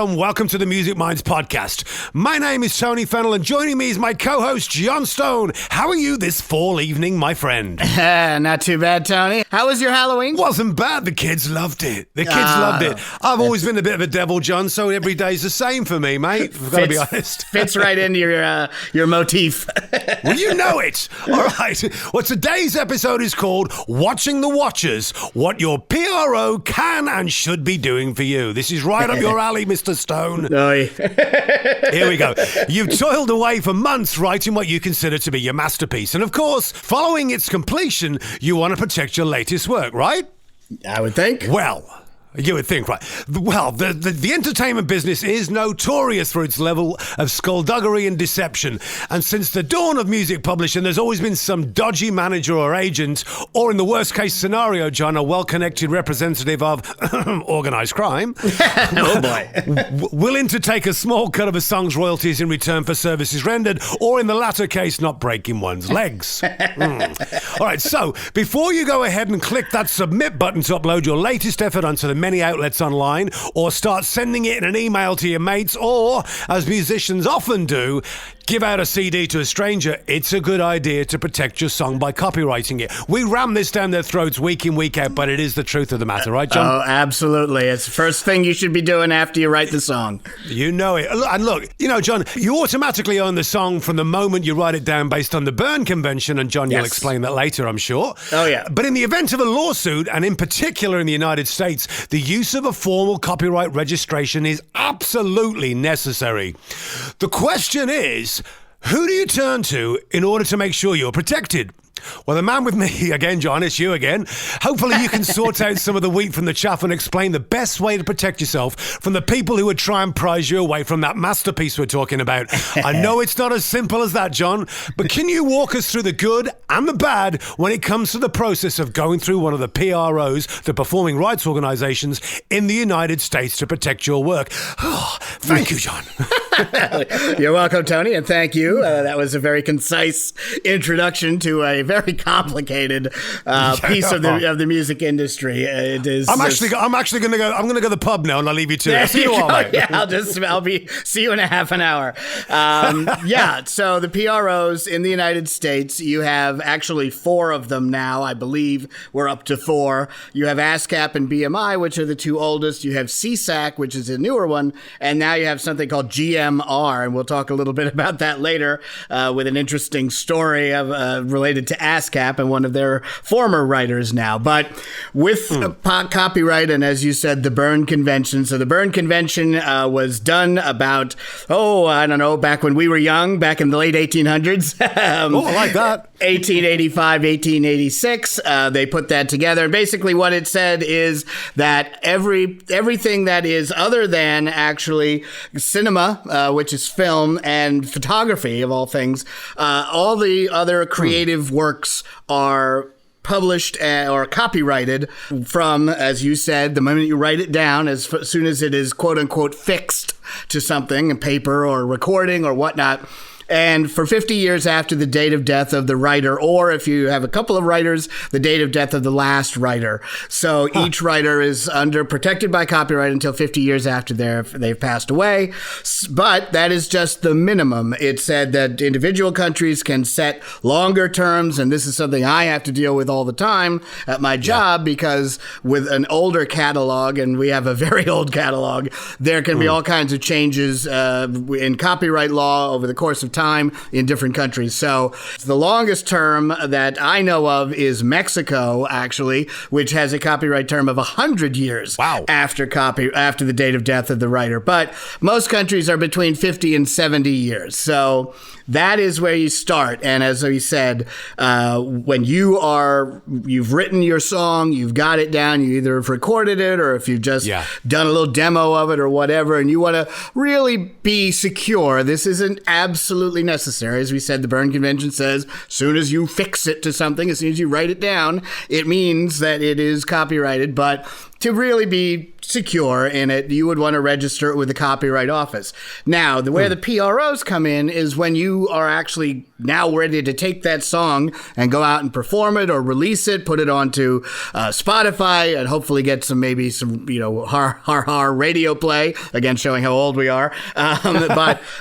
and welcome to the Music Minds podcast. My name is Tony Fennell, and joining me is my co-host, John Stone. How are you this fall evening, my friend? Not too bad, Tony. How was your Halloween? Wasn't bad. The kids loved it. Loved it. I've always been a bit of a devil, John, so every day's the same for me, mate. I've got to be honest. Fits right into your motif. Well, you know it. All right. Well, today's episode is called Watching the Watchers, What Your PRO Can and Should Be Doing for You. This is right up your alley, Mr. Stone. Oh, yeah. Here we go. You've toiled away for months writing what you consider to be your masterpiece. And of course, following its completion, you want to protect your latest work, right? I would think. Well, you would think, right? Well, the entertainment business is notorious for its level of skullduggery and deception. And since the dawn of music publishing, there's always been some dodgy manager or agent, or in the worst case scenario, John, a well-connected representative of organized crime. Oh, boy. Willing to take a small cut of a song's royalties in return for services rendered, or in the latter case, not breaking one's legs. All right, so before you go ahead and click that submit button to upload your latest effort onto the many outlets online, or start sending it in an email to your mates, or, as musicians often do, give out a CD to a stranger, it's a good idea to protect your song by copywriting it. We ram this down their throats week in, week out, but it is the truth of the matter, right, John? Oh, absolutely. It's the first thing you should be doing after you write the song. You know it. And look, you know, John, you automatically own the song from the moment you write it down based on the Berne Convention, and John, Yes. You'll explain that later, I'm sure. Oh, yeah. But in the event of a lawsuit, and in particular in the United States, the use of a formal copyright registration is absolutely necessary. The question is, who do you turn to in order to make sure you're protected? Well, the man with me again, John, it's you again. Hopefully you can sort out some of the wheat from the chaff and explain the best way to protect yourself from the people who would try and prize you away from that masterpiece we're talking about. I know it's not as simple as that, John, but can you walk us through the good and the bad when it comes to the process of going through one of the PROs, the performing rights organizations in the United States, to protect your work? Oh, thank you, John. You're welcome, Tony, and thank you. That was a very concise introduction to a very complicated piece of the music industry. It is. I'm actually going to go. I'm going to go to the pub now, and I'll leave you to it. See you all, mate. Yeah, I'll see you in a half an hour. Yeah. So the PROs in the United States, you have actually 4 of them now. I believe we're up to 4. You have ASCAP and BMI, which are the 2 oldest. You have CSAC, which is a newer one, and now you have something called GMR, and we'll talk a little bit about that later with an interesting story of related to ASCAP and one of their former writers now. But with copyright, and as you said, the Berne Convention. So the Berne Convention was done about, I don't know, back when we were young, back in the late 1800s. I like that. 1885, 1886, they put that together. And basically what it said is that everything that is other than actually cinema, which is film, and photography, of all things, all the other creative works are published or copyrighted from, as you said, the moment you write it down, as soon as it is quote unquote fixed to something, a paper or recording or whatnot. And for 50 years after the date of death of the writer, or if you have a couple of writers, the date of death of the last writer. So each writer is protected by copyright until 50 years after they've passed away. But that is just the minimum. It said that individual countries can set longer terms, and this is something I have to deal with all the time at my job, because with an older catalog, and we have a very old catalog, there can be all kinds of changes in copyright law over the course of time in different countries. So the longest term that I know of is Mexico, actually, which has a copyright term of 100 years after the date of death of the writer. But most countries are between 50 and 70 years. So that is where you start. And as we said, when you've written your song, you've got it down, you either have recorded it or if you've just done a little demo of it or whatever, and you want to really be secure, this isn't absolutely necessary. As we said, the Berne Convention says, as soon as you fix it to something, as soon as you write it down, it means that it is copyrighted. But to really be secure in it, you would want to register it with the Copyright Office. Now, where the PROs come in is when you are actually now ready to take that song and go out and perform it or release it, put it onto Spotify, and hopefully get some har radio play, again showing how old we are,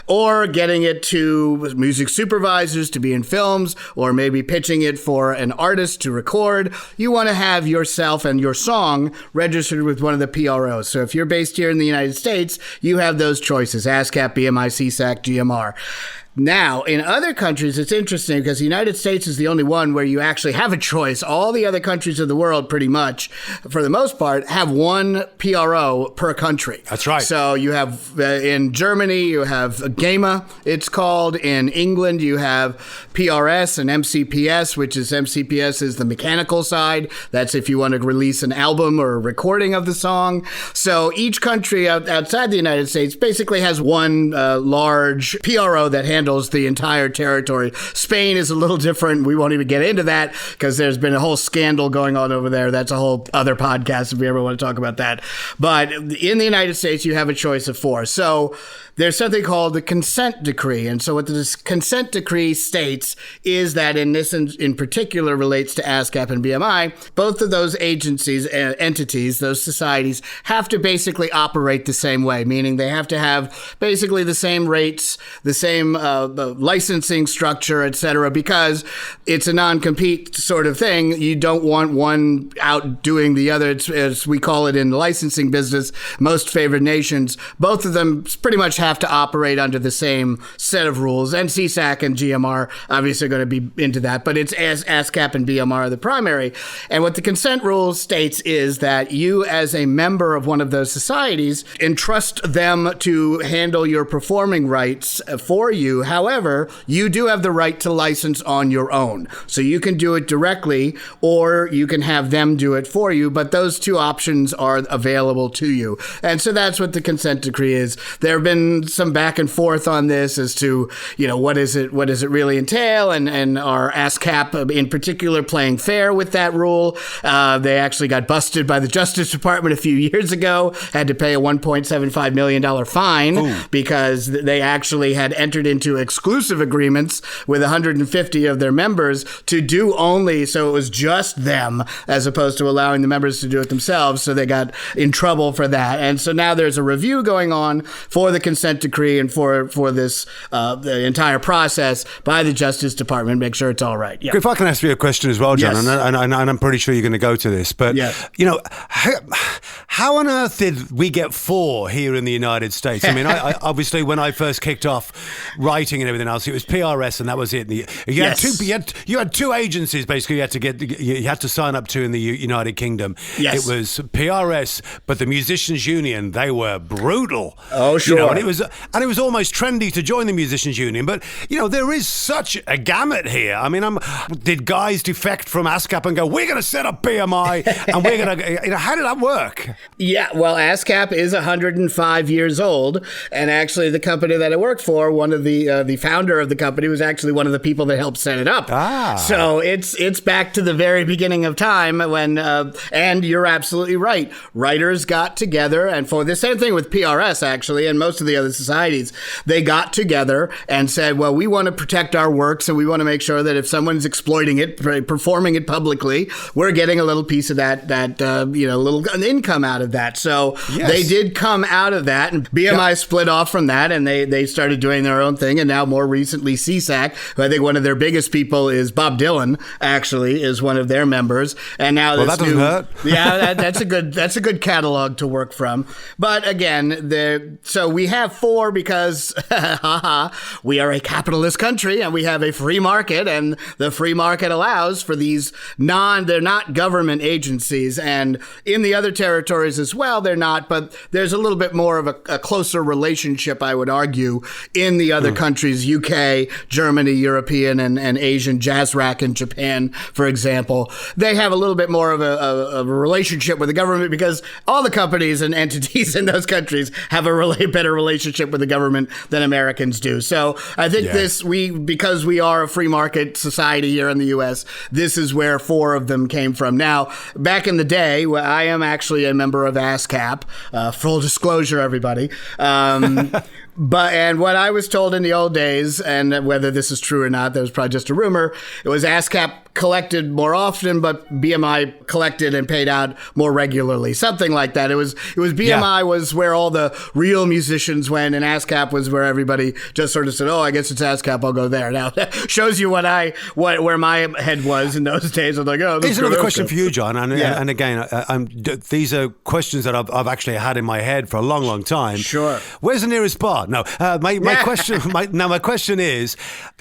or getting it to music supervisors to be in films, or maybe pitching it for an artist to record. You want to have yourself and your song registered with one of the PROs. So if you're based here in the United States, you have those choices: ASCAP, BMI, CSAC, GMR. Now, in other countries, it's interesting because the United States is the only one where you actually have a choice. All the other countries of the world, pretty much, for the most part, have one PRO per country. That's right. So you have, in Germany, you have GEMA, it's called. In England, you have PRS and MCPS, which is MCPS is the mechanical side. That's if you want to release an album or a recording of the song. So each country outside the United States basically has one large PRO that handles the entire territory. Spain is a little different. We won't even get into that because there's been a whole scandal going on over there. That's a whole other podcast if we ever want to talk about that. But in the United States, you have a choice of 4. So there's something called the consent decree. And so what the consent decree states is that in particular relates to ASCAP and BMI, both of those agencies, entities, those societies have to basically operate the same way, meaning they have to have basically the same rates, the same licensing structure, et cetera, because it's a non-compete sort of thing. You don't want one outdoing the other. It's, as we call it in the licensing business, most favored nations. Both of them pretty much have to operate under the same set of rules. And CSAC and GMR obviously are going to be into that, but it's ASCAP and BMR are the primary. And what the consent rule states is that you, as a member of one of those societies, entrust them to handle your performing rights for you. However, you do have the right to license on your own. So you can do it directly or you can have them do it for you, but those two options are available to you. And so that's what the consent decree is. There have been some back and forth on this as to, what does it really entail, and are ASCAP in particular playing fair with that rule. They actually got busted by the Justice Department a few years ago, had to pay a $1.75 million fine because they actually had entered into exclusive agreements with 150 of their members to do only, so it was just them as opposed to allowing the members to do it themselves. So they got in trouble for that. And so now there's a review going on for the consent decree and for this the entire process by the Justice Department. Make sure it's all right. Yeah. If I can ask you a question as well, John, Yes. and I'm pretty sure you're going to go to this, but Yes. how on earth did we get 4 here in the United States? I mean, I obviously when I first kicked off writing and everything else, it was PRS and that was it. You had 2 agencies basically you had to sign up to in the United Kingdom. Yes. It was PRS, but the Musicians Union, they were brutal. Oh, sure. And it was almost trendy to join the Musicians Union, but there is such a gamut here. I mean, did guys defect from ASCAP and go, we're going to set up BMI and we're going to, how did that work? Yeah, well, ASCAP is 105 years old, and actually the company that I work for, one of the founder of the company was actually one of the people that helped set it up. So it's back to the very beginning of time when, and you're absolutely right, writers got together, and for the same thing with PRS actually, and most of the other societies, they got together and said, well, we want to protect our works and we want to make sure that if someone's exploiting it, performing it publicly, we're getting a little piece of that little income out of that. So They did come out of that, and BMI split off from that, and they started doing their own thing. And now more recently, CSAC, who I think one of their biggest people is Bob Dylan, actually, is one of their members. And now that doesn't hurt. Yeah, that's a good catalog to work from. But again, so we have 4 because we are a capitalist country and we have a free market, and the free market allows for these they're not government agencies, and in the other territories as well, they're not, but there's a little bit more of a closer relationship, I would argue, in the other countries countries, UK, Germany, European, and Asian, Jazzrack in Japan, for example, they have a little bit more of a relationship with the government because all the companies and entities in those countries have a better relationship with the government than Americans do. So I think because we are a free market society here in the U.S., this is where 4 of them came from. Now, back in the day, I am actually a member of ASCAP. Full disclosure, everybody. And what I was told in the old days, and whether this is true or not, that was probably just a rumor, it was ASCAP collected more often, but BMI collected and paid out more regularly. Something like that. It was BMI was where all the real musicians went, and ASCAP was where everybody just sort of said, "Oh, I guess it's ASCAP. I'll go there." Now that shows you where my head was in those days. I was like, "Oh, here's another question for you, John." And again, these are questions that I've actually had in my head for a long, long time. Sure. Where's the nearest bar? No. My question is,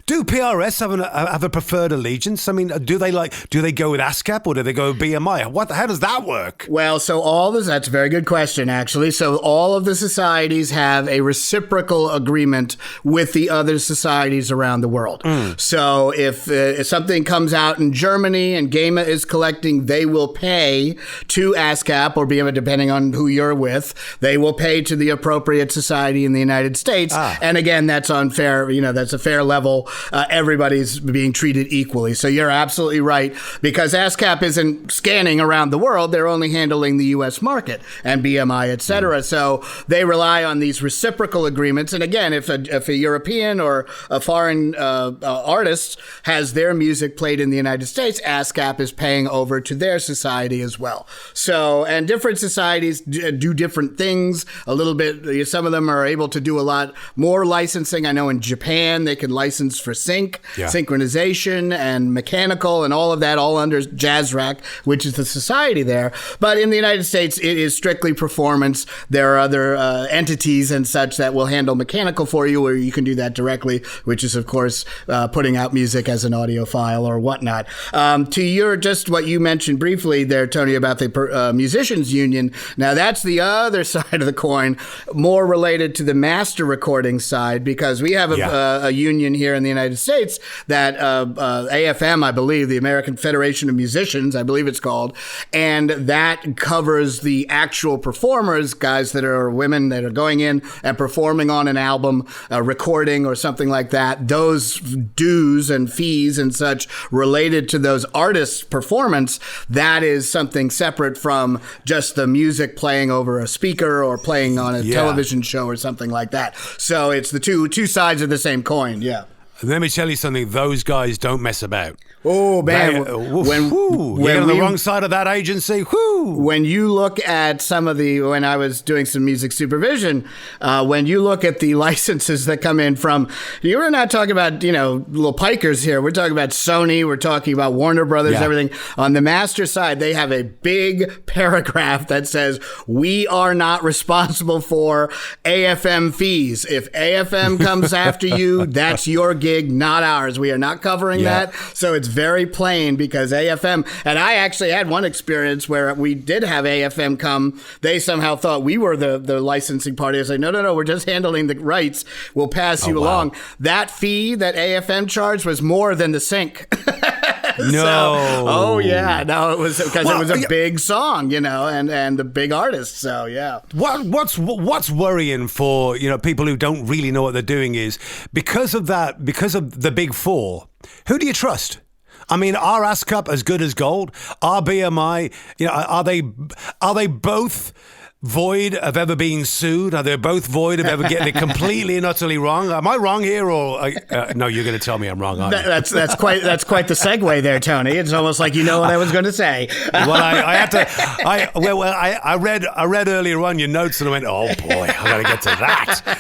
do PRS have a preferred allegiance? I mean, do they go with ASCAP or do they go with BMI? How does that work? Well, so that's a very good question, actually. So all of the societies have a reciprocal agreement with the other societies around the world. So if something comes out in Germany and GEMA is collecting, they will pay to ASCAP or BMI, depending on who you're with. They will pay to the appropriate society in the United States. And again, that's unfair. That's a fair level. Everybody's being treated equally. So you're absolutely right, because ASCAP isn't scanning around the world. They're only handling the U.S. market and BMI, et cetera. So they rely on these reciprocal agreements. And again, if a European or a foreign artist has their music played in the United States, ASCAP is paying over to their society as well. So, and different societies do different things a little bit. Some of them are able to do a lot more licensing. I know in Japan, they can license for synchronization and mechanical and all of that, all under Jazzrack, which is the society there. But in the United States, it is strictly performance. There are other entities and such that will handle mechanical for you, or you can do that directly, which is, of course, putting out music as an audio file or whatnot. Just what you mentioned briefly there, Tony, about the musicians union. Now, that's the other side of the coin, more related to the master recording side, because we have a union here in the United States that AFM, I believe, the American Federation of Musicians, I believe it's called, and that covers the actual performers, guys that are women that are going in and performing on an album, recording or something like that. Those dues and fees and such related to those artists' performance, that is something separate from just the music playing over a speaker or playing on a television show or something like that. So it's the two sides of the same coin. Yeah. Let me tell you something. Those guys don't mess about. Oh, man. When you're on the wrong side of that agency, when you look at when I was doing some music supervision, when you look at the licenses that come in from, we're not talking about, little pikers here. We're talking about Sony. We're talking about Warner Brothers, everything. On the master side, they have a big paragraph that says, we are not responsible for AFM fees. If AFM comes after you, that's your gig, not ours. We are not covering that. So it's very plain, because AFM, and I actually had one experience where we did have AFM come. They somehow thought we were the licensing party. I was like, no, we're just handling the rights. We'll pass you along. That fee that AFM charged was more than the sync. No. It was because it was a big song, and the big artist. So yeah. What's worrying for people who don't really know what they're doing is because of the big 4. Who do you trust? I mean, are ASCAP as good as gold? Are BMI, are they both void of ever being sued? Are they both void of ever getting it completely and utterly wrong? Am I wrong here, or no? You're going to tell me I'm wrong, aren't you? That's quite the segue there, Tony. It's almost like you know what I was going to say. Well, I had to. I read earlier on your notes and I went, oh boy, I got to get to that.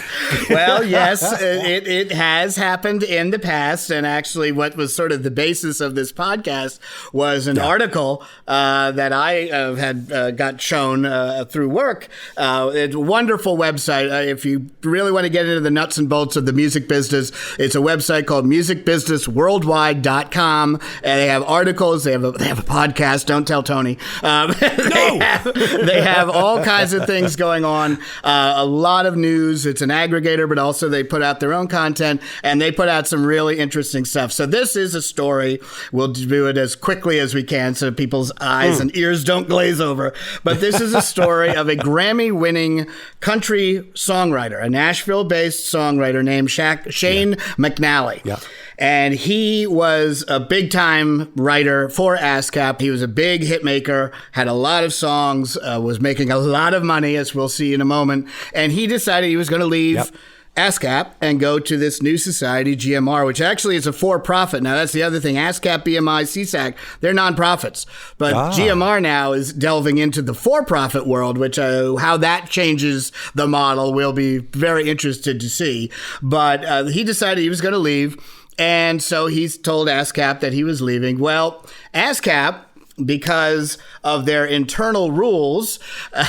Well, yes, it has happened in the past, and actually, what was sort of the basis of this podcast was an article that I had got shown through work. York. It's a wonderful website. If you really want to get into the nuts and bolts of the music business, it's a website called musicbusinessworldwide.com. And they have articles. They have a podcast. Don't tell Tony. They have all kinds of things going on. A lot of news. It's an aggregator, but also they put out their own content, and they put out some really interesting stuff. So this is a story. We'll do it as quickly as we can so people's eyes and ears don't glaze over. But this is a story of a Grammy-winning country songwriter, a Nashville-based songwriter named Shane McNally. Yeah. And he was a big-time writer for ASCAP. He was a big hit maker, had a lot of songs, was making a lot of money, as we'll see in a moment. And he decided he was going to leave ASCAP and go to this new society, GMR, which actually is a for-profit. Now, that's the other thing. ASCAP, BMI, CSAC, they're nonprofits. But GMR now is delving into the for-profit world, which how that changes the model, we'll be very interested to see. But he decided he was going to leave. And so he's told ASCAP that he was leaving. Well, ASCAP, because of their internal rules,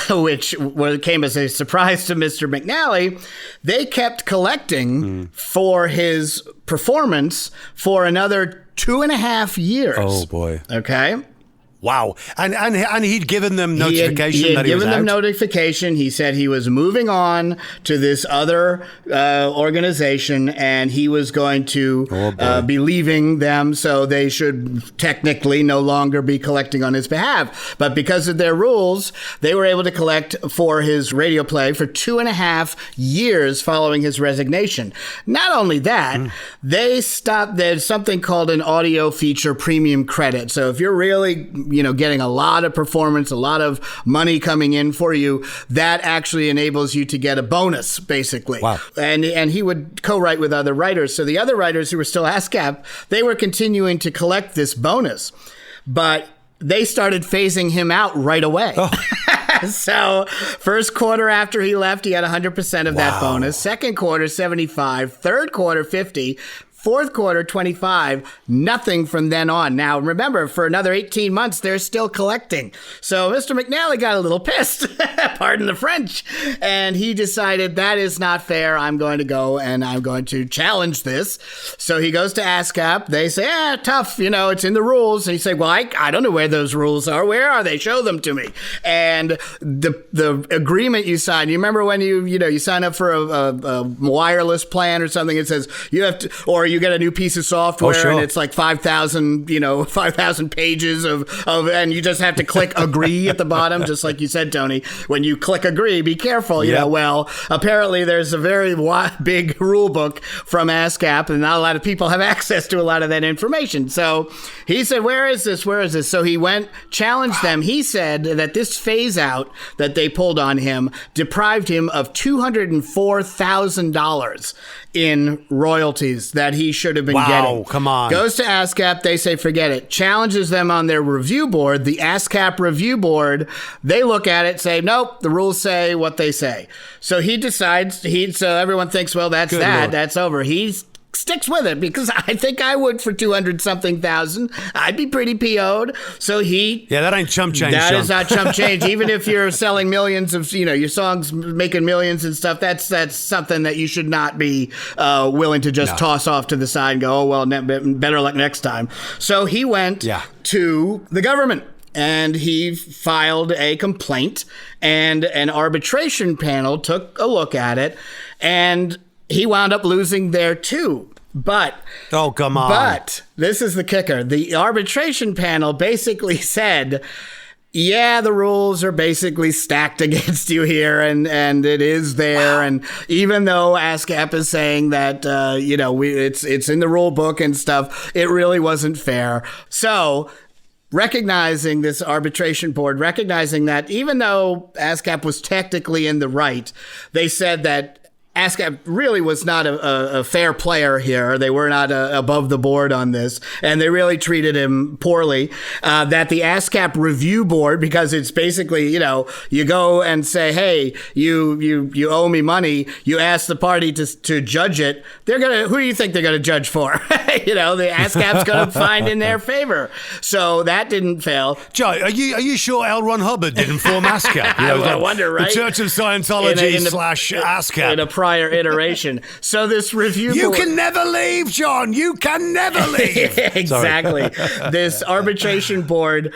which came as a surprise to Mr. McNally, they kept collecting for his performance for another 2.5 years. Oh, boy. Okay. Wow. And he'd given them notification he had that he was given them out? notification. He said he was moving on to this other organization, and he was going to be leaving them, so they should technically no longer be collecting on his behalf. But because of their rules, they were able to collect for his radio play for 2.5 years following his resignation. Not only that, they stopped. There's something called an audio feature premium credit. So if you're really getting a lot of performance, a lot of money coming in for you, that actually enables you to get a bonus, basically. Wow. And he would co-write with other writers. So the other writers who were still ASCAP, they were continuing to collect this bonus. But they started phasing him out right away. Oh. So first quarter after he left, he had 100% of that bonus. Second quarter, 75. Third quarter, 50. Fourth quarter, 25, nothing from then on. Now, remember, for another 18 months, they're still collecting. So Mr. McNally got a little pissed, pardon the French, and he decided that is not fair. I'm going to go and I'm going to challenge this. So he goes to ASCAP. They say, tough, it's in the rules. And he said, well, I don't know where those rules are. Where are they? Show them to me. And the agreement you sign, you remember when you sign up for a wireless plan or something, it says you have to, or you get a new piece of software and it's like 5,000 pages of, and you just have to click agree at the bottom, just like you said, Tony. When you click agree, be careful. Well, apparently there's a very big rule book from ASCAP, and not a lot of people have access to a lot of that information. So he said, where is this? So he went, challenged them. He said that this phase out that they pulled on him deprived him of $204,000 in royalties that he should have been getting. Wow, come on. Goes to ASCAP, they say forget it. Challenges them on their review board, the ASCAP review board. They look at it, say, nope, the rules say what they say. So he decides, so everyone thinks, well, that's Good that, Lord. that's over. He's sticks with it because I think I would for 200-something thousand. I'd be pretty PO'd. So that ain't chump change. That is not chump change. Even if you're selling millions of, your songs making millions and stuff, that's something that you should not be willing to just toss off to the side and go, oh, well, better luck next time. So he went to the government. And he filed a complaint, and an arbitration panel took a look at it, and he wound up losing there too. But oh, come on. But this is the kicker. The arbitration panel basically said, yeah, the rules are basically stacked against you here, and it is there. Wow. And even though ASCAP is saying that it's in the rule book and stuff, it really wasn't fair. So recognizing this arbitration board, recognizing that even though ASCAP was technically in the right, they said that ASCAP really was not a fair player here. They were not above the board on this, and they really treated him poorly. That the ASCAP review board, because it's basically, you go and say, hey, you owe me money. You ask the party to judge it. Who do you think they're gonna judge for? The ASCAP's gonna find in their favor. So that didn't fail. Joe, are you sure L. Ron Hubbard didn't form ASCAP? I wonder, right? The Church of Scientology / ASCAP. In a prior iteration. So this review You can never leave, John. You can never leave. Exactly. This arbitration board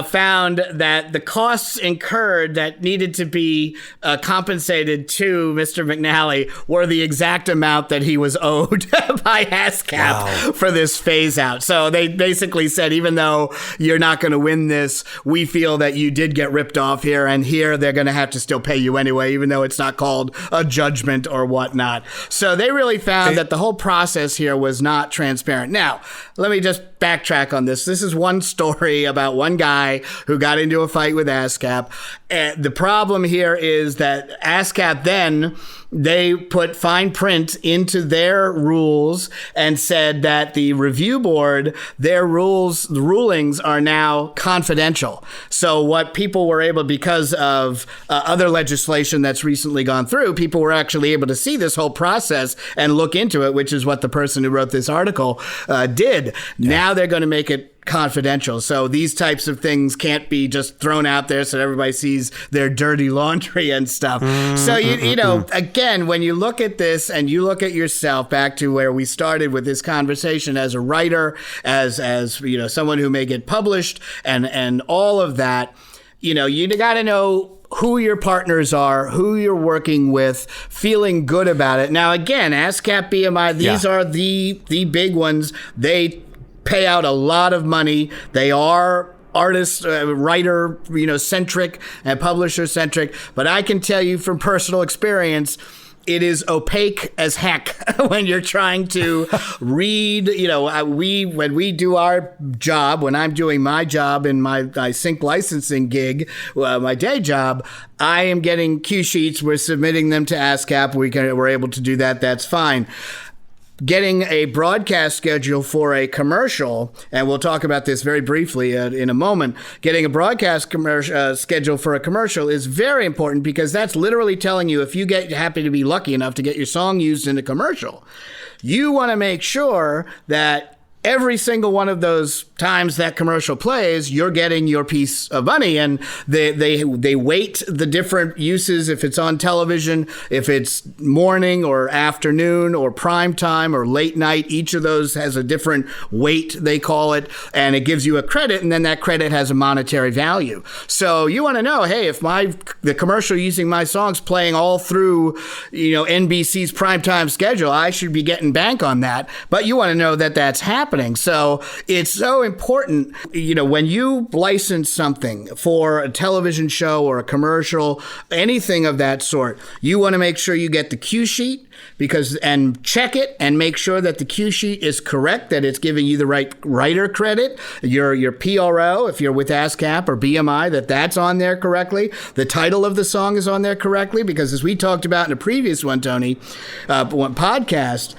found that the costs incurred that needed to be compensated to Mr. McNally were the exact amount that he was owed by ASCAP for this phase out. So they basically said, even though you're not going to win this, we feel that you did get ripped off here, and here they're going to have to still pay you anyway, even though it's not called a judgment or whatnot. So they really found that the whole process here was not transparent. Now, let me just backtrack on this. This is one story about one guy who got into a fight with ASCAP. The problem here is that ASCAP then, they put fine print into their rules and said that the review board, their rulings are now confidential. So what people were able, because of other legislation that's recently gone through, people were actually able to see this whole process and look into it, which is what the person who wrote this article did. Yeah. Now they're going to make it confidential. So these types of things can't be just thrown out there so everybody sees their dirty laundry and stuff. So, again, when you look at this and you look at yourself, back to where we started with this conversation, as a writer, as someone who may get published and all of that, you got to know who your partners are, who you're working with, feeling good about it. Now, again, ASCAP, BMI, these are the big ones. They pay out a lot of money. They are artist, writer, centric and publisher centric. But I can tell you from personal experience, it is opaque as heck when you're trying to read. When we do our job, when I'm doing my job in my sync licensing gig, my day job, I am getting cue sheets. We're submitting them to ASCAP. We're able to do that. That's fine. Getting a broadcast schedule for a commercial, and we'll talk about this very briefly in a moment, getting a broadcast schedule for a commercial is very important, because that's literally telling you, if you happen to be lucky enough to get your song used in a commercial, you want to make sure that every single one of those times that commercial plays, you're getting your piece of money. And they weight the different uses, if it's on television, if it's morning or afternoon or prime time or late night. Each of those has a different weight, they call it, and it gives you a credit, and then that credit has a monetary value. So you want to know, hey, if the commercial using my songs playing all through NBC's primetime schedule, I should be getting bank on that. But you want to know that that's happening. So it's so important, when you license something for a television show or a commercial, anything of that sort, you want to make sure you get the cue sheet, and check it and make sure that the cue sheet is correct, that it's giving you the right writer credit, your PRO, if you're with ASCAP or BMI, that's on there correctly. The title of the song is on there correctly, because as we talked about in a previous one, Tony, one podcast,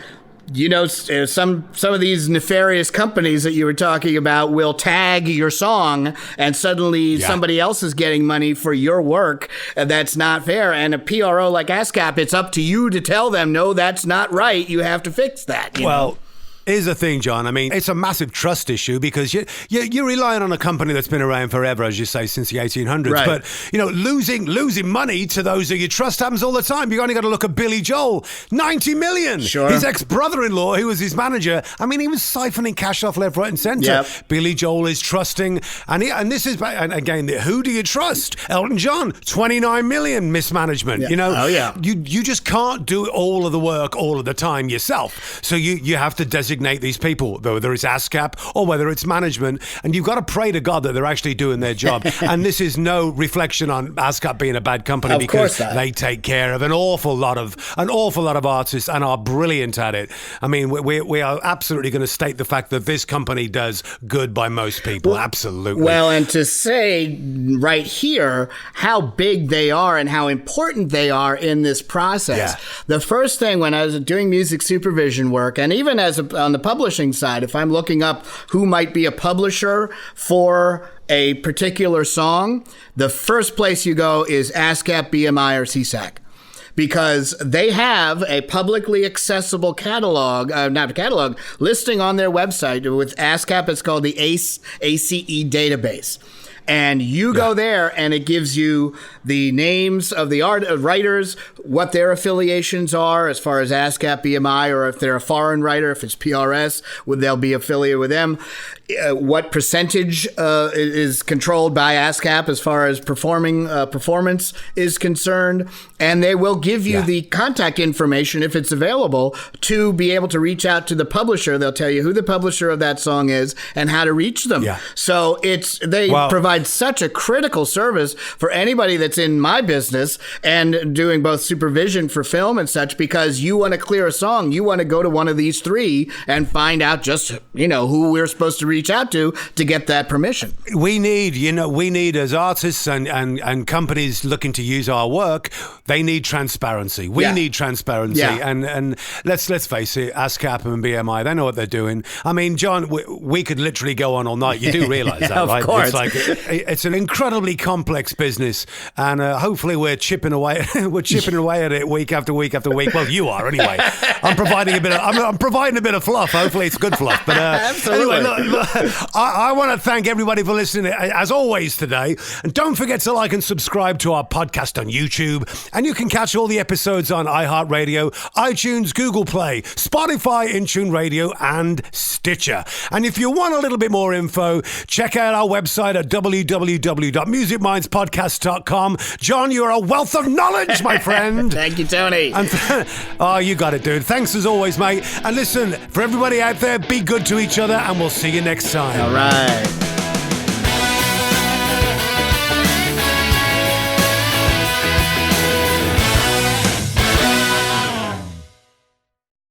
some of these nefarious companies that you were talking about will tag your song, and suddenly somebody else is getting money for your work. That's not fair. And a PRO like ASCAP, it's up to you to tell them, no, that's not right. You have to fix that. Well, here's the thing, John. I mean, it's a massive trust issue, because you're relying on a company that's been around forever, as you say, since the 1800s. Right. But, losing money to those that you trust happens all the time. You only got to look at Billy Joel, 90 million. Sure. His ex-brother-in-law, who was his manager, he was siphoning cash off left, right and centre. Yep. Billy Joel is trusting. And this is, and again, who do you trust? Elton John, 29 million mismanagement. Yeah. You just can't do all of the work all of the time yourself. So you have to designate designate these people, whether it's ASCAP or whether it's management, and you've got to pray to God that they're actually doing their job. And this is no reflection on ASCAP being a bad company, because they take care of an awful lot of artists and are brilliant at it. I mean, we are absolutely going to state the fact that this company does good by most people. Absolutely. Well, and to say right here how big they are and how important they are in this process. Yeah. The first thing when I was doing music supervision work, and even on the publishing side, if I'm looking up who might be a publisher for a particular song, the first place you go is ASCAP, BMI, or CSAC. Because they have a publicly accessible listing on their website. With ASCAP, it's called the ACE database. And you go there, and it gives you the names of the writers, what their affiliations are as far as ASCAP, BMI, or if they're a foreign writer, if it's PRS, they'll be affiliated with them. What percentage is controlled by ASCAP as far as performance is concerned. And they will give you the contact information, if it's available, to be able to reach out to the publisher. They'll tell you who the publisher of that song is and how to reach them. Yeah. So they provide such a critical service for anybody that's in my business and doing both supervision for film and such, because you want to clear a song. You want to go to one of these three and find out just, who we're supposed to reach out to get that permission. We need as artists and companies looking to use our work, they need transparency. We need transparency. Yeah. And let's face it, ASCAP and BMI, they know what they're doing. I mean, John, we could literally go on all night. You do realize that, right? Of course. It's an incredibly complex business, and hopefully we're chipping away at it week after week after week. Well, you are anyway. I'm providing a bit of fluff. Hopefully it's good fluff. But Absolutely. Anyway, look, I want to thank everybody for listening as always today, and don't forget to like and subscribe to our podcast on YouTube, and you can catch all the episodes on iHeartRadio, iTunes, Google Play, Spotify, InTune Radio, and Stitcher. And if you want a little bit more info, check out our website at www.musicmindspodcast.com. John, you're a wealth of knowledge, my friend. Thank you, Tony. And you got it, dude. Thanks as always, mate. And listen, for everybody out there, be good to each other, and we'll see you next time. All right.